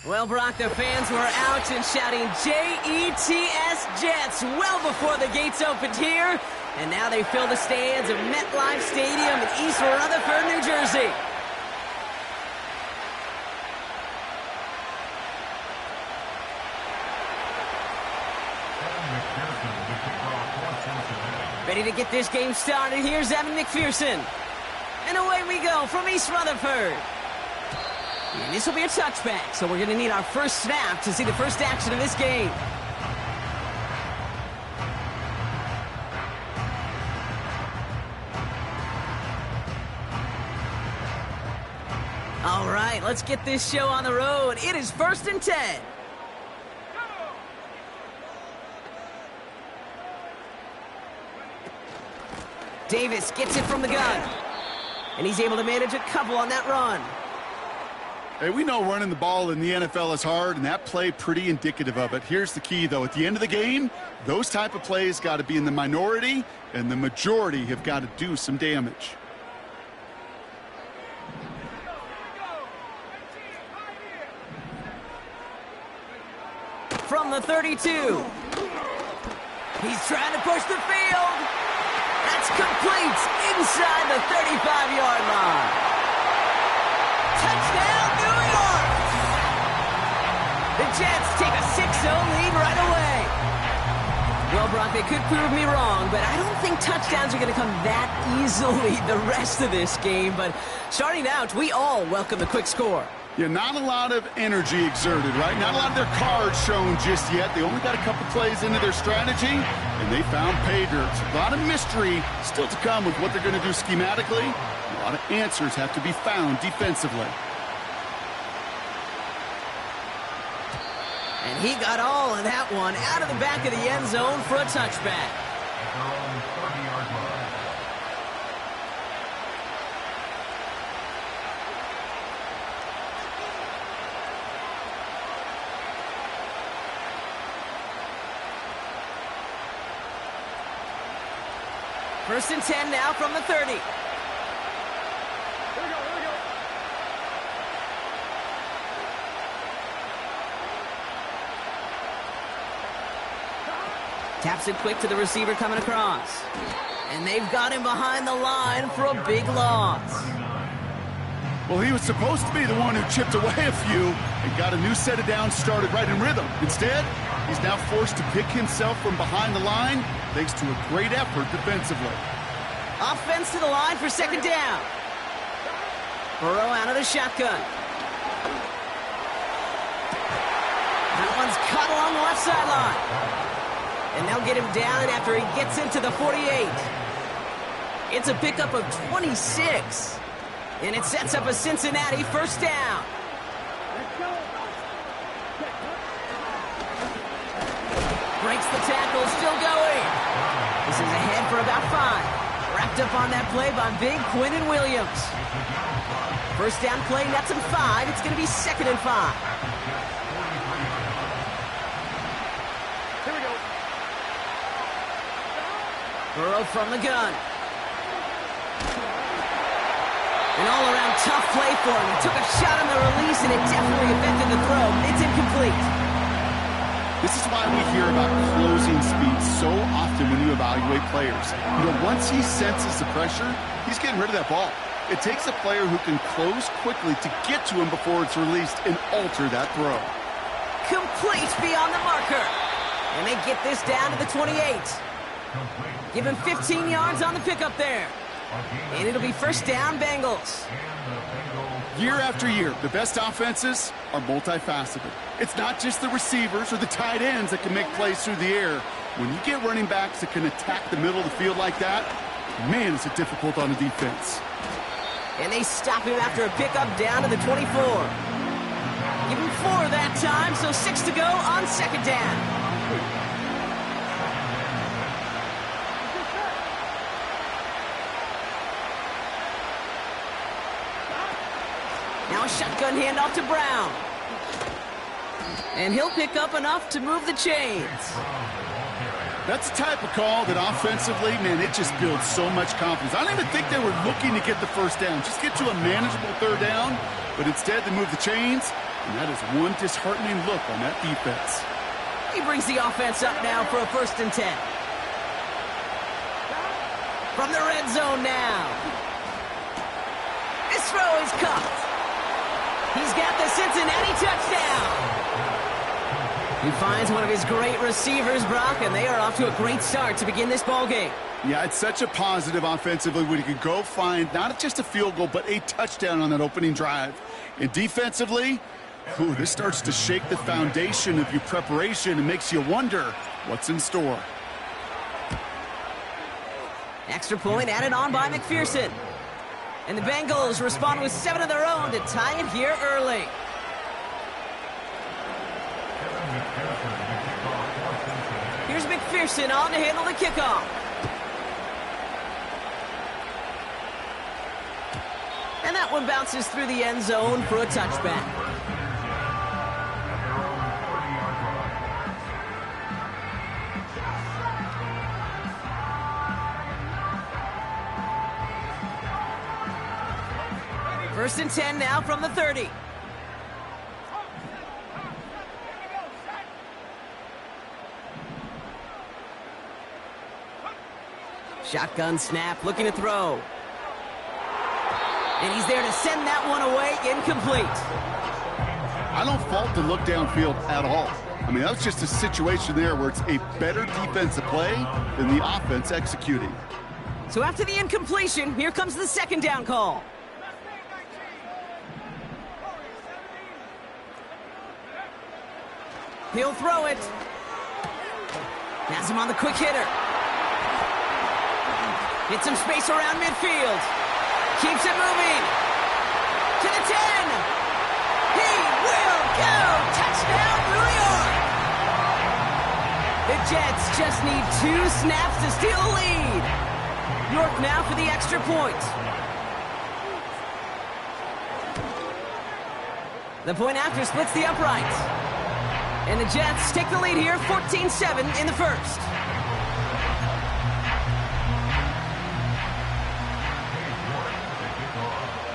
Well, Brock, the fans were out and shouting J-E-T-S Jets well before the gates opened here. And now they fill the stands of MetLife Stadium in East Rutherford, New Jersey. Ready to get this game started. Here's Evan McPherson. And away we go from East Rutherford. And this will be a touchback, so we're going to need our first snap to see the first action of this game. All right, let's get this show on the road. It is 1st and 10. Davis gets it from the gun. And he's able to manage a couple on that run. Hey, we know running the ball in the NFL is hard, and that play pretty indicative of it. Here's the key, though. At the end of the game, those type of plays got to be in the minority, and the majority have got to do some damage. From the 32. He's trying to push the field. That's complete inside the 35-yard line. Touchdown, New York! The Jets take a 6-0 lead right away. Well, Brock, they could prove me wrong, but I don't think touchdowns are going to come that easily the rest of this game. But starting out, we all welcome the quick score. Yeah, not a lot of energy exerted, right? Not a lot of their cards shown just yet. They only got a couple plays into their strategy, and they found pay dirt. A lot of mystery still to come with what they're going to do schematically. A lot of answers have to be found defensively. And he got all of that one out of the back of the end zone for a touchback. First and 10 now from the 30. Taps it quick to the receiver coming across. And they've got him behind the line for a big loss. Well, he was supposed to be the one who chipped away a few and got a new set of downs started right in rhythm. Instead, he's now forced to pick himself from behind the line thanks to a great effort defensively. Offense to the line for second down. Burrow out of the shotgun. That one's caught along the left sideline. And they'll get him down after he gets into the 48. It's a pickup of 26. And it sets up a Cincinnati first down. Breaks the tackle, still going. This is ahead for about 5. Wrapped up on that play by big Quinnen Williams. First down play, nets him 5. It's going to be 2nd and 5. Here we go. Burrow from the gun. An all-around tough play for him. He took a shot on the release, and it definitely affected the throw. It's incomplete. This is why we hear about closing speed so often when you evaluate players. You know, once he senses the pressure, he's getting rid of that ball. It takes a player who can close quickly to get to him before it's released and alter that throw. Complete beyond the marker. And they get this down to the 28. Give him 15 yards on the pickup there. And it'll be first down, Bengals. Year after year, the best offenses are multifaceted. It's not just the receivers or the tight ends that can make plays through the air. When you get running backs that can attack the middle of the field like that, man, is it difficult on the defense. And they stop him after a pickup down to the 24. Give him 4 that time, so 6 to go on second down. Now a shotgun handoff to Brown. And he'll pick up enough to move the chains. That's the type of call that offensively, man, it just builds so much confidence. I don't even think they were looking to get the first down. Just get to a manageable third down. But instead, they move the chains, And that is one disheartening look on that defense. He brings the offense up now for a 1st and 10. From the red zone now. His throw is caught. He's got the Cincinnati touchdown. He finds one of his great receivers, Brock, and they are off to a great start to begin this ballgame. Yeah, it's such a positive offensively when you can go find not just a field goal, but a touchdown on that opening drive. And defensively, this starts to shake the foundation of your preparation and makes you wonder what's in store. Extra point added on by McPherson. And the Bengals respond with 7 of their own to tie it here early. Here's McPherson on to handle the kickoff. And that one bounces through the end zone for a touchback. First and 10 now from the 30. Shotgun snap, looking to throw. And he's there to send that one away, incomplete. I don't fault the look downfield at all. I mean, that was just a situation there where it's a better defensive play than the offense executing. So after the incompletion, here comes the 2nd down call. He'll throw it. Has him on the quick hitter. Hits some space around midfield. Keeps it moving. To the 10. He will go. Touchdown, New York. The Jets just need 2 snaps to steal the lead. York now for the extra point. The point after splits the uprights. And the Jets take the lead here, 14-7 in the first.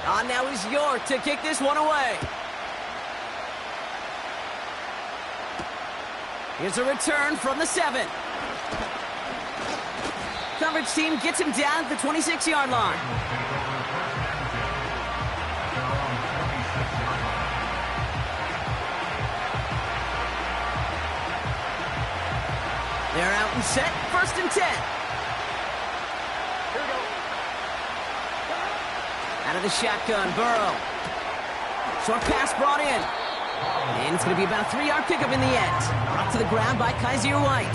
On now is York to kick this one away. Here's a return from the 7. Coverage team gets him down at the 26-yard line. They're out and set, 1st and 10. Out of the shotgun, Burrow. Short pass brought in. And it's going to be about a 3-yard pickup in the end. Brought to the ground by Kaiser White.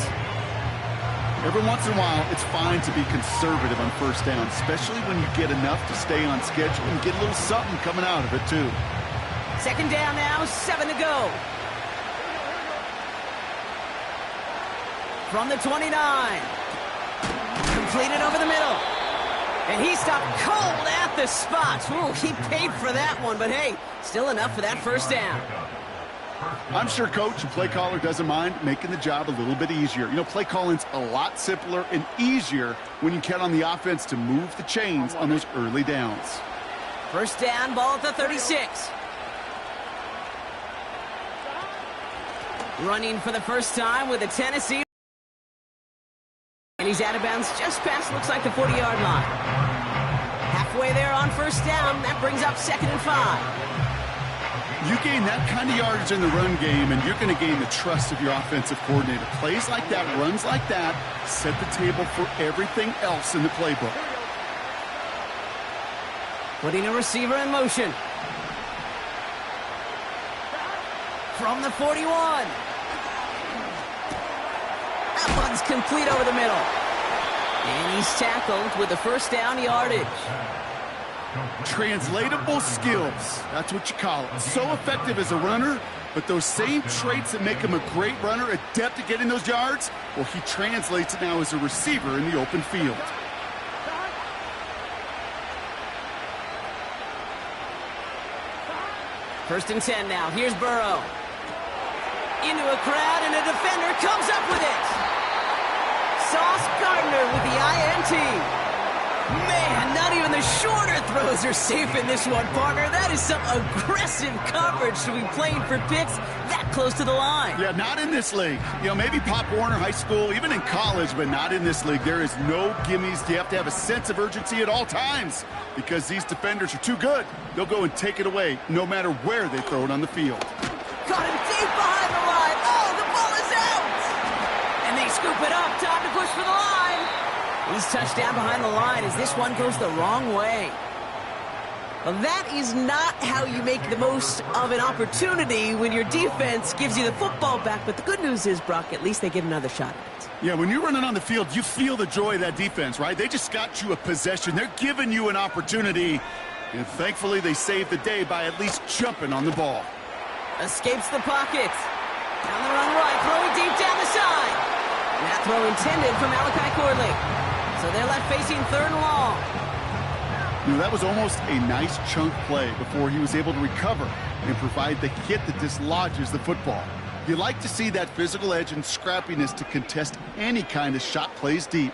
Every once in a while, it's fine to be conservative on 1st down, especially when you get enough to stay on schedule and get a little something coming out of it, too. 2nd down now, 7 to go. From the 29. Completed over the middle. And he stopped cold at the spot. Ooh, he paid for that one, but hey, still enough for that 1st down. I'm sure coach and play caller doesn't mind making the job a little bit easier. You know, play calling's a lot simpler and easier when you count on the offense to move the chains on those early downs. 1st down, ball at the 36. Running for the first time with the Tennessee. And he's out of bounds just past, looks like, the 40-yard line. Halfway there on 1st down. That brings up 2nd and 5. You gain that kind of yardage in the run game, and you're going to gain the trust of your offensive coordinator. Plays like that, runs like that, set the table for everything else in the playbook. Putting a receiver in motion. From the 41. That one's complete over the middle. And he's tackled with the 1st down yardage. Translatable skills. That's what you call it. So effective as a runner, but those same traits that make him a great runner, adept at getting those yards, well, he translates it now as a receiver in the open field. First and 10 now. Here's Burrow. Into a crowd, and a defender comes up with it. Sauce Gardner with the INT. Man, not even the shorter throws are safe in this one, partner. That is some aggressive coverage to be playing for picks that close to the line. Yeah, not in this league. You know, maybe Pop Warner High School, even in college, but not in this league. There is no gimmies. You have to have a sense of urgency at all times because these defenders are too good. They'll go and take it away no matter where they throw it on the field. Caught him deep behind the line. Oh, the ball is out. And they scoop it up. Time to push for the line. He's touched down behind the line as this one goes the wrong way. Well, that is not how you make the most of an opportunity when your defense gives you the football back. But the good news is, Brock, at least they get another shot at it. Yeah, when you're running on the field, you feel the joy of that defense, right? They just got you a possession. They're giving you an opportunity. And thankfully, they saved the day by at least jumping on the ball. Escapes the pocket. Down the run right, throwing deep down the side. That throw intended for Malachi Cordley. So they're left facing 3rd and long. You know, that was almost a nice chunk play before he was able to recover and provide the hit that dislodges the football. You like to see that physical edge and scrappiness to contest any kind of shot plays deep.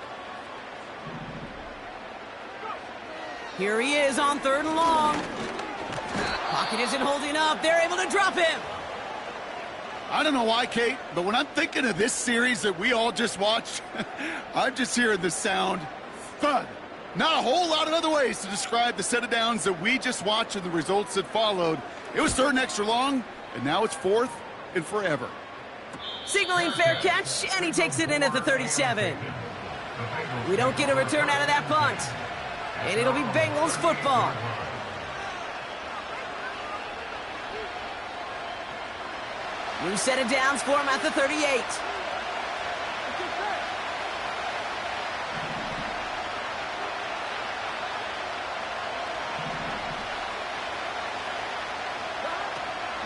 Here he is on 3rd and long. Pocket isn't holding up. They're able to drop him. I don't know why, Kate, but when I'm thinking of this series that we all just watched, I'm just hearing the sound thud. Not a whole lot of other ways to describe the set of downs that we just watched and the results that followed. It was 3rd and extra long, and now it's 4th and forever. Signaling fair catch, and he takes it in at the 37. We don't get a return out of that punt, and it'll be Bengals football. New set of downs for him at the 38.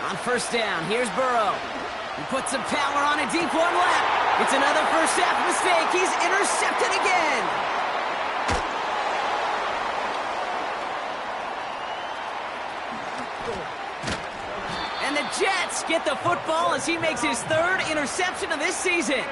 On 1st down, here's Burrow. He puts some power on a deep one left. It's another first half mistake. He's intercepted again. And the Jets get the football as he makes his 3rd interception of this season.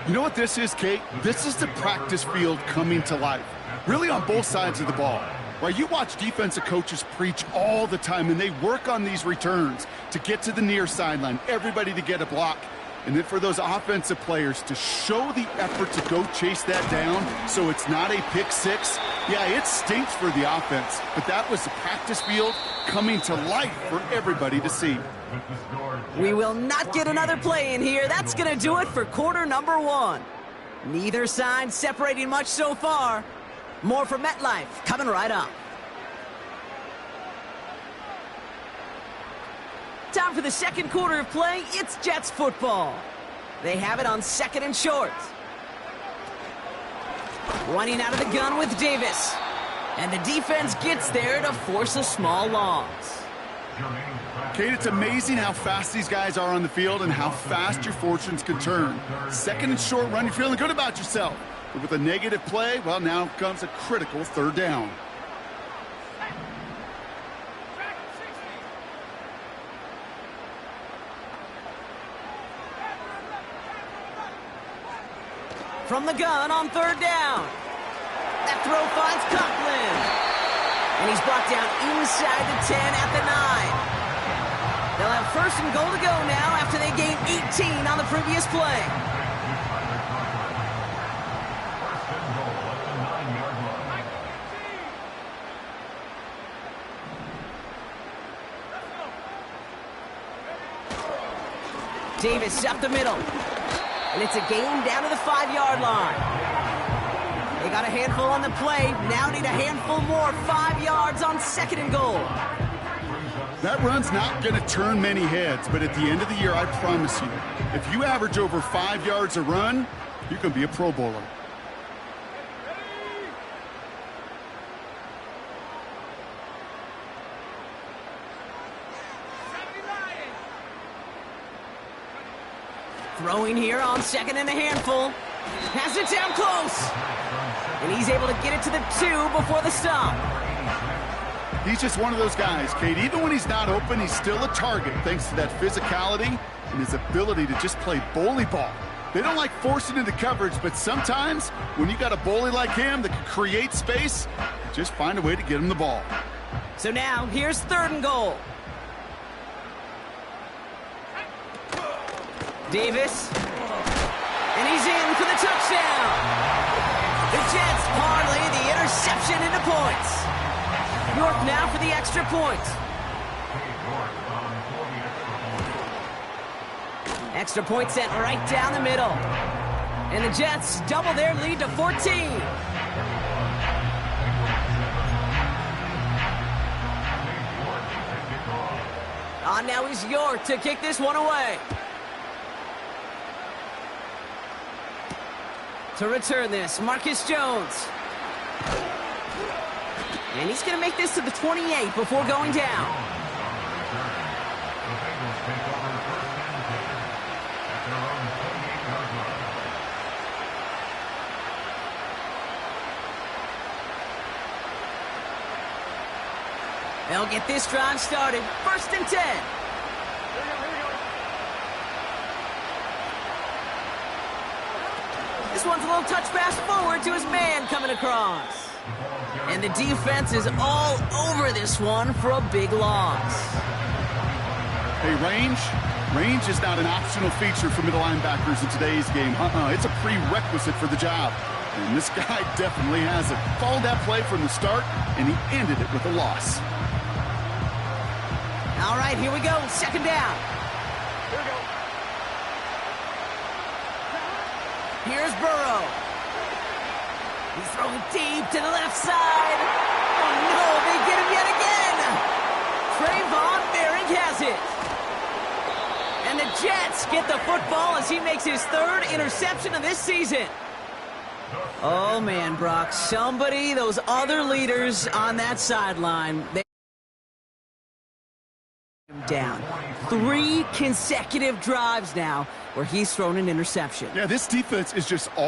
You know what this is, Kate? This is the practice field coming to life. Really on both sides of the ball. Right, you watch defensive coaches preach all the time, and they work on these returns to get to the near sideline, everybody to get a block. And then for those offensive players to show the effort to go chase that down so it's not a pick six. Yeah, it stinks for the offense, but that was the practice field coming to life for everybody to see. We will not get another play in here. That's going to do it for quarter number 1. Neither side separating much so far. More from MetLife coming right up. Time for the second quarter of play. It's Jets football. They have it on 2nd and short. Running out of the gun with Davis. And the defense gets there to force a small loss. Kate, it's amazing how fast these guys are on the field and how fast your fortunes can turn. 2nd and short run, you're feeling good about yourself. But with a negative play, well, now comes a critical 3rd down. From the gun on 3rd down. That throw finds Coughlin. And he's brought down inside the 10 at the 9. They'll have 1st and goal to go now after they gained 18 on the previous play. Davis up the middle. And it's a gain down to the 5-yard line. They got a handful on the play. Now need a handful more. 5 yards on 2nd and goal. That run's not going to turn many heads, but at the end of the year, I promise you, if you average over 5 yards a run, you can be a Pro Bowler. Throwing here on 2nd and a handful. Has it down close. And he's able to get it to the 2 before the stop. He's just one of those guys, Kate. Even when he's not open, he's still a target thanks to that physicality and his ability to just play bully ball. They don't like forcing into coverage, but sometimes when you got a bully like him that can create space, just find a way to get him the ball. So now, here's 3rd and goal. Davis. And he's in for the touchdown. The Jets parlay the interception into points. York now for the extra point. Extra point sent right down the middle. And the Jets double their lead to 14. Now he's York to kick this one away. To return this, Marcus Jones. And he's going to make this to the 28 before going down. They'll get this drive started. 1st and 10. This one's a little touch pass forward to his man coming across. And the defense is all over this one for a big loss. Hey, range is not an optional feature for middle linebackers in today's game. It's a prerequisite for the job. And this guy definitely has it. Followed that play from the start, and he ended it with a loss. All right, here we go. 2nd down. Here we go. Here's Burrow. He's throwing deep to the left side. Oh, no, they get him yet again. Trayvon Merrick has it. And the Jets get the football as he makes his 3rd interception of this season. Oh, man, Brock, those other leaders on that sideline, they down. 3 consecutive drives now where he's thrown an interception. Yeah, this defense is just all